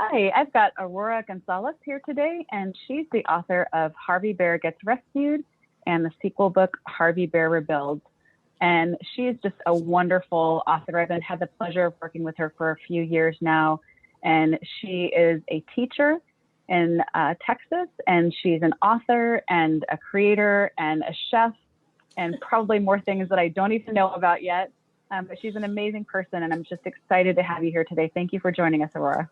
Hi, I've got Aurora Gonzalez here today, and she's the author of Harvey Bear Gets Rescued and the sequel book, Harvey Bear Rebuilds. And she is just a wonderful author. I've had the pleasure of working with her for a few years now. And she is a teacher in Texas, and she's an author and a creator and a chef, and probably more things that I don't even know about yet. But she's an amazing person, and I'm just excited to have you here today. Thank you for joining us, Aurora.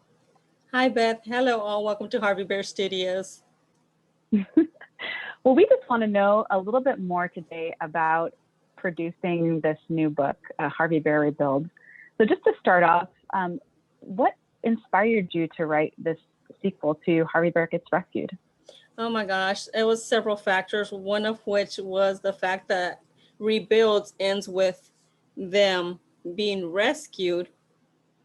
Hi, Beth. Hello, all. Welcome to Harvey Bear Studios. Well, we just want to know a little bit more today about producing this new book, Harvey Bear Rebuilds. So just to start off, what inspired you to write this sequel to Harvey Bear Gets Rescued? Oh my gosh, it was several factors, one of which was the fact that Rebuilds ends with them being rescued,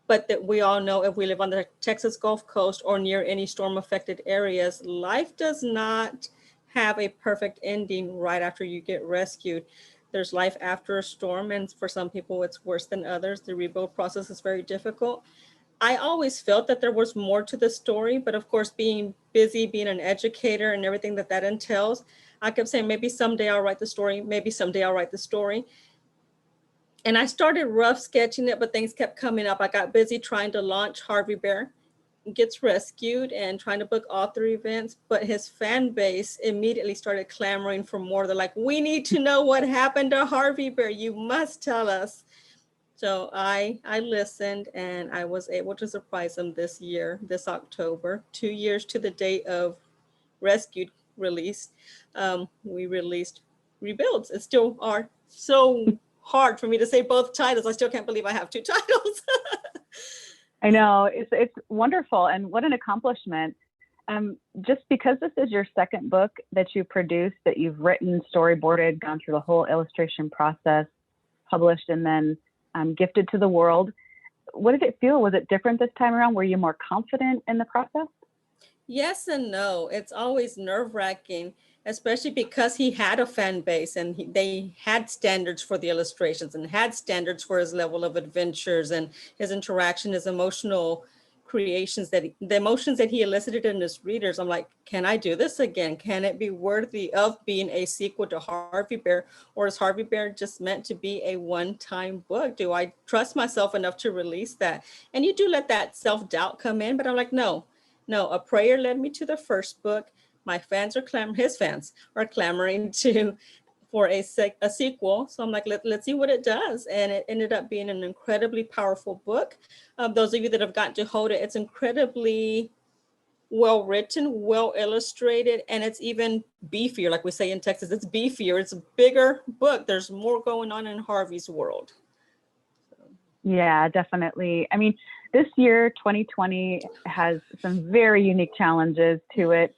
but that we all know if we live on the Texas Gulf Coast or near any storm affected areas, life does not have a perfect ending right after you get rescued. There's life after a storm, and for some people it's worse than others. The rebuild process is very difficult. I always felt that there was more to the story, but of course, being busy, being an educator and everything that entails, I kept saying, maybe someday I'll write the story. Maybe someday I'll write the story. And I started rough sketching it, but things kept coming up. I got busy trying to launch Harvey Bear Gets Rescued and trying to book author events, but his fan base immediately started clamoring for more. They're like, we need to know what happened to Harvey Bear. You must tell us. So I listened, and I was able to surprise them this year, this October, 2 years to the date of Rescued release. We released Rebuilds. It still are so hard for me to say both titles. I still can't believe I have two titles. I know, it's wonderful, and what an accomplishment. Just because this is your second book that you produced, that you've written, storyboarded, gone through the whole illustration process, published, and then gifted to the world, what did it feel? Was it different this time around? Were you more confident in the process? Yes and no. It's always nerve-wracking, especially because he had a fan base, and they had standards for the illustrations and had standards for his level of adventures and his interaction, his emotional creations, the emotions that he elicited in his readers. I'm like, can I do this again? Can it be worthy of being a sequel to Harvey Bear? Or is Harvey Bear just meant to be a one-time book? Do I trust myself enough to release that? And you do let that self-doubt come in, but I'm like, no, a prayer led me to the first book. My fans are his fans are clamoring for a sequel. So I'm like, let's see what it does. And it ended up being an incredibly powerful book. Those of you that have gotten to hold it, it's incredibly well written, well illustrated, and it's even beefier. Like we say in Texas, it's beefier. It's a bigger book. There's more going on in Harvey's world. Yeah, definitely. I mean, this year, 2020, has some very unique challenges to it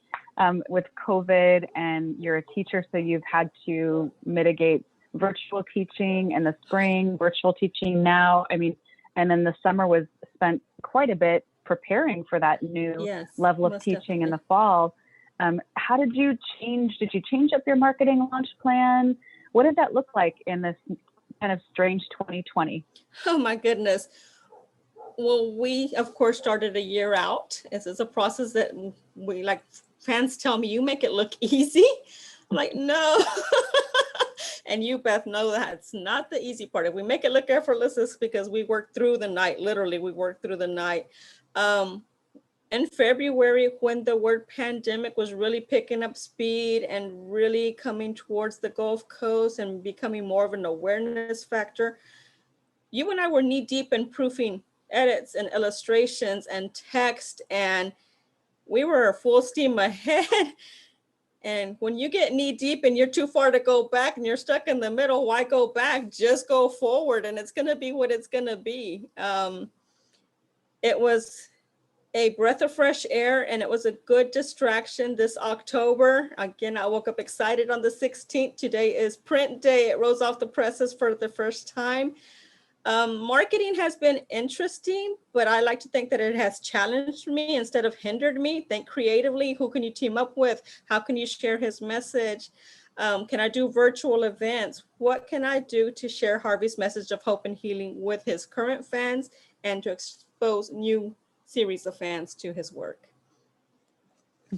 with COVID, and you're a teacher, so you've had to mitigate virtual teaching in the spring, virtual teaching now. I mean, and then the summer was spent quite a bit preparing for that new level of teaching definitely. In the fall. How did you change? Did you change up your marketing launch plan? What did that look like in this kind of strange 2020? Oh my goodness. Well, we of course started a year out. It's a process that we like. Fans tell me, you make it look easy. I'm like, no. And you, Beth, know that it's not the easy part. If we make it look effortless, it's because we worked through the night. Literally, we worked through the night. In February, when the word pandemic was really picking up speed and really coming towards the Gulf Coast and becoming more of an awareness factor, you and I were knee deep in proofing edits and illustrations and text, and we were full steam ahead. And when you get knee deep and you're too far to go back and you're stuck in the middle, why go back? Just go forward, and it's going to be what it's going to be. It was a breath of fresh air, and it was a good distraction this October. Again, I woke up excited on the 16th. Today is print day. It rolls off the presses for the first time. Marketing has been interesting, but I like to think that it has challenged me instead of hindered me. Think creatively. Who can you team up with? How can you share his message? Can I do virtual events? What can I do to share Harvey's message of hope and healing with his current fans and to expose new series of fans to his work.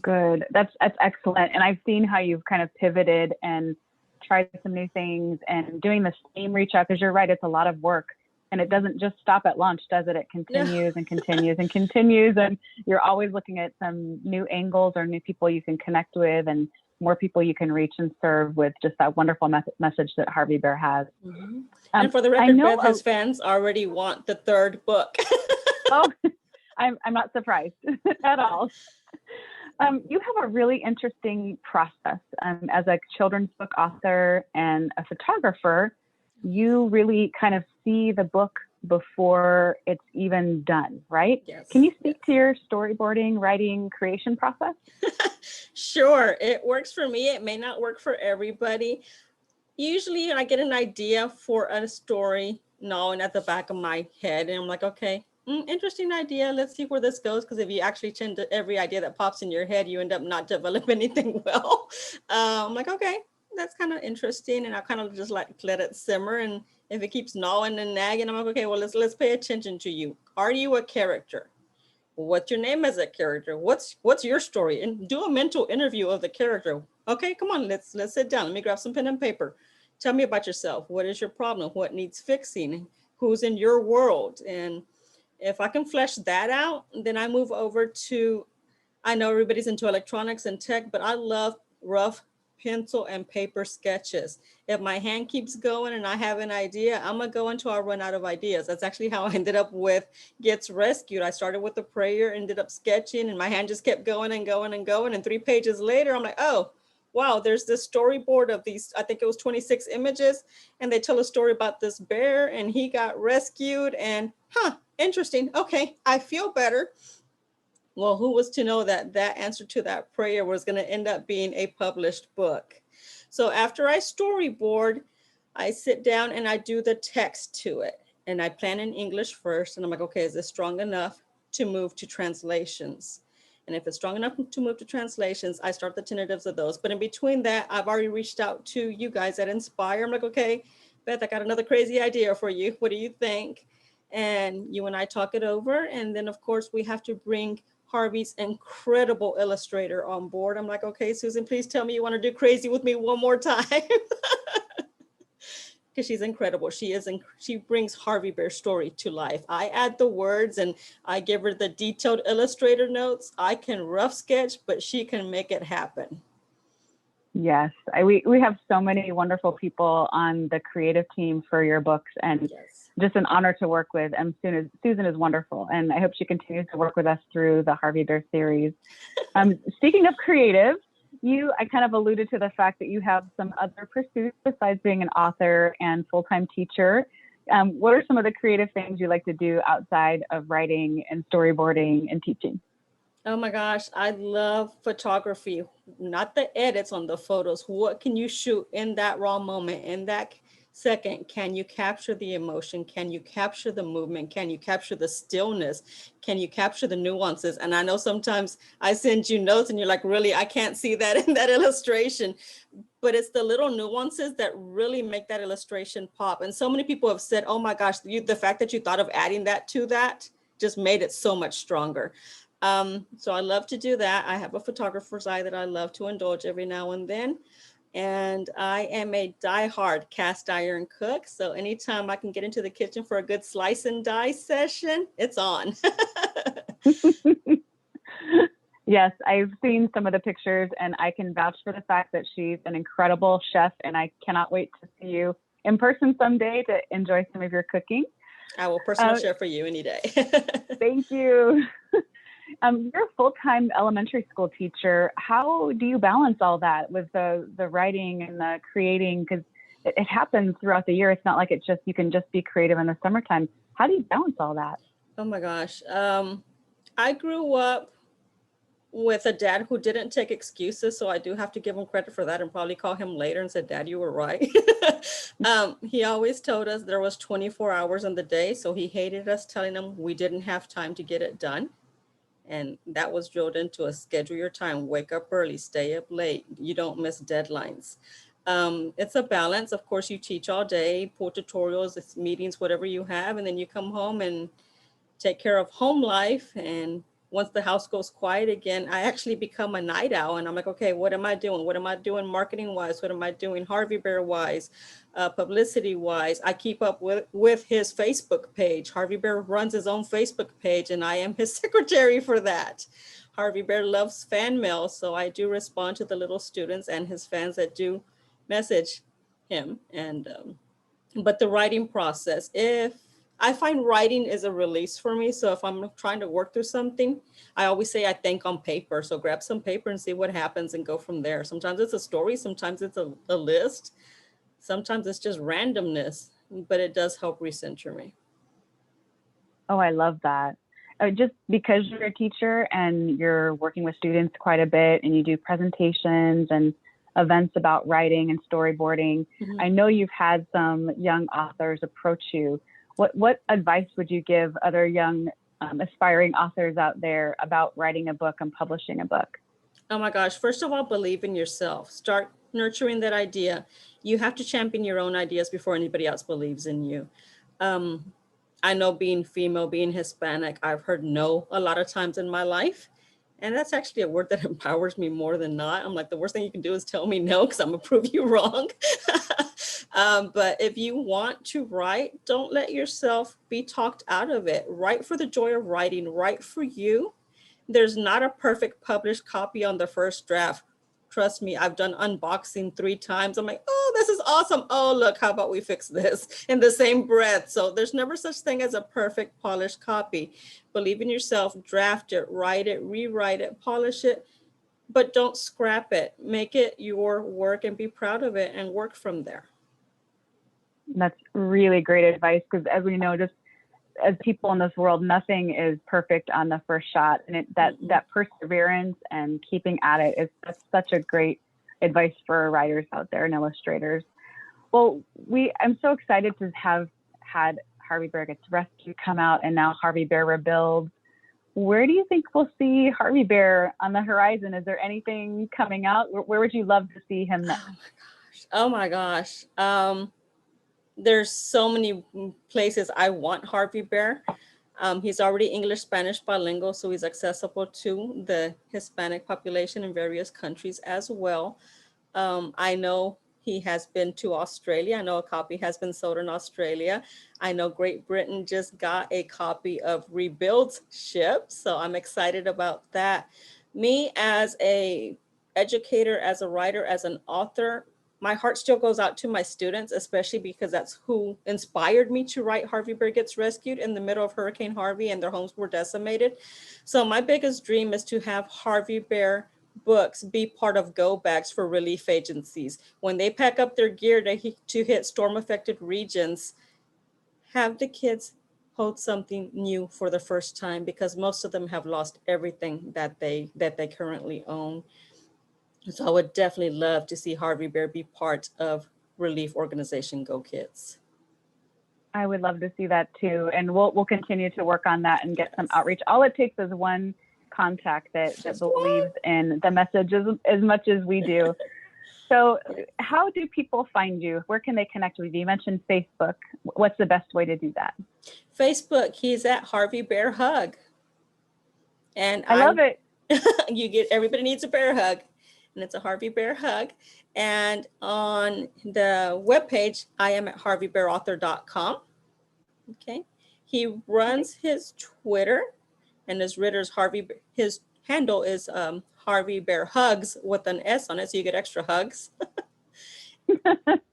Good. That's excellent. And I've seen how you've kind of pivoted and tried some new things and doing the same reach out, because you're right, it's a lot of work. And it doesn't just stop at launch, does it? It continues and continues and continues. And you're always looking at some new angles or new people you can connect with and more people you can reach and serve with just that wonderful message that Harvey Bear has. Mm-hmm. And for the record, Beth, his fans already want the third book. Oh, I'm not surprised at all. You have a really interesting process. As a children's book author and a photographer, you really kind of see the book before it's even done, right? Yes. Can you speak to your storyboarding, writing, creation process? Sure. It works for me. It may not work for everybody. Usually I get an idea for a story gnawing at the back of my head. And I'm like, okay, interesting idea. Let's see where this goes. Because if you actually tend to every idea that pops in your head, you end up not developing anything well. I'm like, okay, that's kind of interesting. And I kind of just like let it simmer. And if it keeps gnawing and nagging, I'm like, okay, well, let's pay attention to you. Are you a character? What's your name as a character? What's your story? And do a mental interview of the character. Okay, come on, let's sit down. Let me grab some pen and paper. Tell me about yourself. What is your problem? What needs fixing? Who's in your world? And if I can flesh that out, then I move over to, I know everybody's into electronics and tech, but I love rough pencil and paper sketches. If my hand keeps going and I have an idea, I'm gonna go until I run out of ideas. That's actually how I ended up with Gets Rescued. I started with a prayer, ended up sketching, and my hand just kept going and going and going. And 3 pages later, I'm like, oh, wow, there's this storyboard of these, I think it was 26 images, and they tell a story about this bear and he got rescued, and interesting. Okay, I feel better. Well, who was to know that that answer to that prayer was going to end up being a published book? So after I storyboard, I sit down and I do the text to it. And I plan in English first. And I'm like, okay, is this strong enough to move to translations? And if it's strong enough to move to translations, I start the tentatives of those. But in between that, I've already reached out to you guys at Inspire. I'm like, okay, Beth, I got another crazy idea for you. What do you think? And you and I talk it over. And then, of course, we have to bring Harvey's incredible illustrator on board. I'm like, okay, Susan, please tell me you want to do crazy with me one more time. Because she's incredible. She brings Harvey Bear's story to life. I add the words and I give her the detailed illustrator notes. I can rough sketch, but she can make it happen. Yes, we have so many wonderful people on the creative team for your books, and Yes. Just an honor to work with. And Susan is wonderful, and I hope she continues to work with us through the Harvey Bear series. Speaking of creative, I kind of alluded to the fact that you have some other pursuits besides being an author and full-time teacher. What are some of the creative things you like to do outside of writing and storyboarding and teaching? Oh my gosh, I love photography, not the edits on the photos. What can you shoot in that raw moment, in that second? Can you capture the emotion? Can you capture the movement? Can you capture the stillness? Can you capture the nuances? And I know sometimes I send you notes and you're like, really, I can't see that in that illustration. But it's the little nuances that really make that illustration pop. And so many people have said, oh my gosh, the fact that you thought of adding that to that just made it so much stronger. So I love to do that. I have a photographer's eye that I love to indulge every now and then. And I am a diehard cast iron cook. So anytime I can get into the kitchen for a good slice and dice session, it's on. Yes, I've seen some of the pictures and I can vouch for the fact that she's an incredible chef, and I cannot wait to see you in person someday to enjoy some of your cooking. I will personal chef for you any day. Thank you. You're a full-time elementary school teacher. How do you balance all that with the writing and the creating? Because it happens throughout the year. It's not like you can just be creative in the summertime. How do you balance all that? Oh my gosh. I grew up with a dad who didn't take excuses. So I do have to give him credit for that and probably call him later and said, Dad, you were right. He always told us there was 24 hours in the day. So he hated us telling him we didn't have time to get it done. And that was drilled into us. Schedule your time, wake up early, stay up late. You don't miss deadlines. It's a balance. Of course, you teach all day, pull tutorials, it's meetings, whatever you have. And then you come home and take care of home life. And once the house goes quiet again, I actually become a night owl. And I'm like, okay, what am I doing? What am I doing marketing wise? What am I doing Harvey Bear wise, publicity wise? I keep up with his Facebook page. Harvey Bear runs his own Facebook page, and I am his secretary for that. Harvey Bear loves fan mail, so I do respond to the little students and his fans that do message him. And but the writing process, if I find writing is a release for me. So if I'm trying to work through something, I always say I think on paper. So grab some paper and see what happens and go from there. Sometimes it's a story, sometimes it's a list, sometimes it's just randomness, but it does help recenter me. Oh, I love that. Just because you're a teacher and you're working with students quite a bit and you do presentations and events about writing and storyboarding, I know you've had some young authors approach you. What advice would you give other young aspiring authors out there about writing a book and publishing a book? Oh my gosh, first of all, believe in yourself. Start nurturing that idea. You have to champion your own ideas before anybody else believes in you. I know, being female, being Hispanic, I've heard no a lot of times in my life. And that's actually a word that empowers me more than not. I'm like, the worst thing you can do is tell me no, because I'm gonna prove you wrong. But if you want to write, don't let yourself be talked out of it. Write for the joy of writing, write for you. There's not a perfect published copy on the first draft. Trust me, I've done unboxing 3 times. I'm like, oh, this is awesome. Oh, look, how about we fix this in the same breath? So there's never such thing as a perfect polished copy. Believe in yourself, draft it, write it, rewrite it, polish it, but don't scrap it. Make it your work and be proud of it and work from there. That's really great advice, because as we know, just as people in this world, nothing is perfect on the first shot, and that perseverance and keeping at it is such a great advice for writers out there and illustrators. Well, I'm so excited to have had Harvey Bear Gets Rescued come out, and now Harvey Bear Rebuilds. Where do you think we'll see Harvey Bear on the horizon? Is there anything coming out? Where would you love to see him next? Oh my gosh. There's so many places I want Harvey Bear. He's already English, Spanish bilingual, so he's accessible to the Hispanic population in various countries as well. I know he has been to Australia. I know a copy has been sold in Australia. I know Great Britain just got a copy of Rebuilds shipped, so I'm excited about that. Me as a educator, as a writer, as an author, my heart still goes out to my students, especially because that's who inspired me to write Harvey Bear Gets Rescued in the middle of Hurricane Harvey and their homes were decimated. So my biggest dream is to have Harvey Bear books be part of go bags for relief agencies. When they pack up their gear to hit storm affected regions, have the kids hold something new for the first time, because most of them have lost everything that they currently own. So I would definitely love to see Harvey Bear be part of relief organization Go Kids. I would love to see that too, and we'll continue to work on that and get some outreach. All it takes is one contact that believes in the message as much as we do. So how do people find you? Where can they connect with you? You mentioned Facebook. What's the best way to do that? Facebook, he's at Harvey Bear Hug. And I love it. Everybody needs a bear hug, and it's a Harvey Bear Hug. And on the webpage, I am at harveybearauthor.com. Okay. He runs his Twitter, and his his handle is Harvey Bear Hugs with an S on it, so you get extra hugs.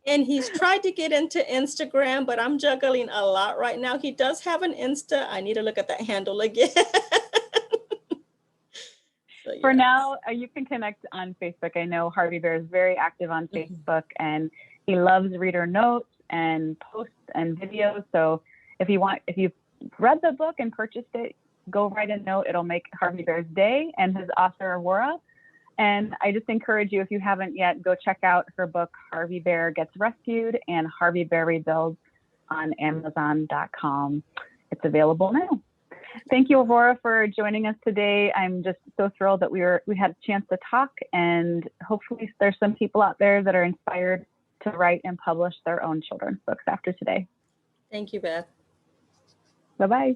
And he's tried to get into Instagram, but I'm juggling a lot right now. He does have an Insta. I need to look at that handle again. So, yes. For now, you can connect on Facebook. I know Harvey Bear is very active on Facebook, and he loves reader notes and posts and videos. So if you've read the book and purchased it, go write a note. It'll make Harvey Bear's day and his author, Aurora. And I just encourage you, if you haven't yet, go check out her book, Harvey Bear Gets Rescued, and Harvey Bear Rebuilds on Amazon.com. It's available now. Thank you, Aurora, for joining us today. I'm just so thrilled that we had a chance to talk, and hopefully there's some people out there that are inspired to write and publish their own children's books after today. Thank you, Beth. Bye-bye.